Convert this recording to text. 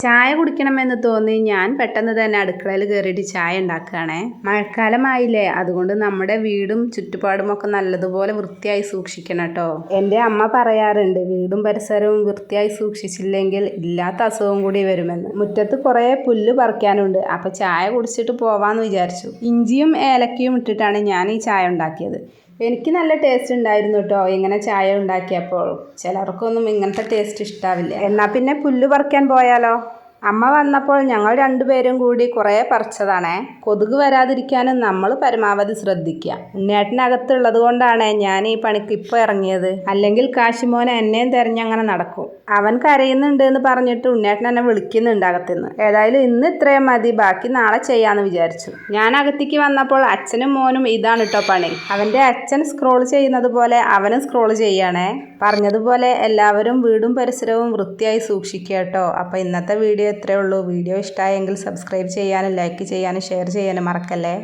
ചായ കുടിക്കണമെന്ന് തോന്നി ഞാൻ പെട്ടെന്ന് തന്നെ അടുക്കളയിൽ കയറിയിട്ട് ചായ ഉണ്ടാക്കുകയാണേ. മഴക്കാലമായില്ലേ, അതുകൊണ്ട് നമ്മുടെ വീടും ചുറ്റുപാടും ഒക്കെ നല്ലതുപോലെ വൃത്തിയായി സൂക്ഷിക്കണം കേട്ടോ. എൻ്റെ അമ്മ പറയാറുണ്ട്, വീടും പരിസരവും വൃത്തിയായി സൂക്ഷിച്ചില്ലെങ്കിൽ ഇല്ലാത്ത അസുഖം കൂടി വരുമെന്ന്. മുറ്റത്ത് കുറേ പുല്ല് പറിക്കാനുണ്ട്, അപ്പോൾ ചായ കുടിച്ചിട്ട് പോവാന്ന് വിചാരിച്ചു. ഇഞ്ചിയും ഏലക്കയും ഇട്ടിട്ടാണ് ഞാൻ ഈ ചായ ഉണ്ടാക്കിയത്. എനിക്ക് നല്ല ടേസ്റ്റ് ഉണ്ടായിരുന്നു കേട്ടോ ഇങ്ങനെ ചായ ഉണ്ടാക്കിയപ്പോൾ. ചിലർക്കൊന്നും ഇങ്ങനത്തെ ടേസ്റ്റ് ഇഷ്ടാവില്ല. എന്നാൽ പിന്നെ പുല്ല് പറിക്കാൻ പോയാലോ? അമ്മ വന്നപ്പോൾ ഞങ്ങൾ രണ്ടുപേരും കൂടി കുറേ പറിച്ചതാണേ. കൊതുക് വരാതിരിക്കാനും നമ്മൾ പരമാവധി ശ്രദ്ധിക്കുക. ഉണ്ണിയേട്ടനകത്തുള്ളത് കൊണ്ടാണ് ഞാൻ ഈ പണിക്ക് ഇപ്പോൾ ഇറങ്ങിയത്. അല്ലെങ്കിൽ കാശിമോനെ എന്നെയും തിരഞ്ഞങ്ങനെ നടക്കും. അവൻ കരയുന്നുണ്ട് എന്ന് പറഞ്ഞിട്ട് ഉണ്ണിയേട്ടൻ എന്നെ വിളിക്കുന്നുണ്ട് അകത്തുനിന്ന്. ഏതായാലും ഇന്ന് ഇത്രയും മതി, ബാക്കി നാളെ ചെയ്യാമെന്ന് വിചാരിച്ചു. ഞാൻ അകത്തേക്ക് വന്നപ്പോൾ അച്ഛനും മോനും ഇതാണ് കേട്ടോ പണി. അവൻ്റെ അച്ഛൻ സ്ക്രോൾ ചെയ്യുന്നത് പോലെ അവനും സ്ക്രോൾ ചെയ്യണേ. പറഞ്ഞതുപോലെ എല്ലാവരും വീടും പരിസരവും വൃത്തിയായി സൂക്ഷിക്കുക കേട്ടോ. അപ്പോൾ ഇന്നത്തെ വീഡിയോ ഇത്രയേ ഉള്ളൂ. വീഡിയോ ഇഷ്ടമായെങ്കിൽ സബ്സ്ക്രൈബ് ചെയ്യാനും ലൈക്ക് ചെയ്യാനും ഷെയർ ചെയ്യാനും മറക്കല്ലേ.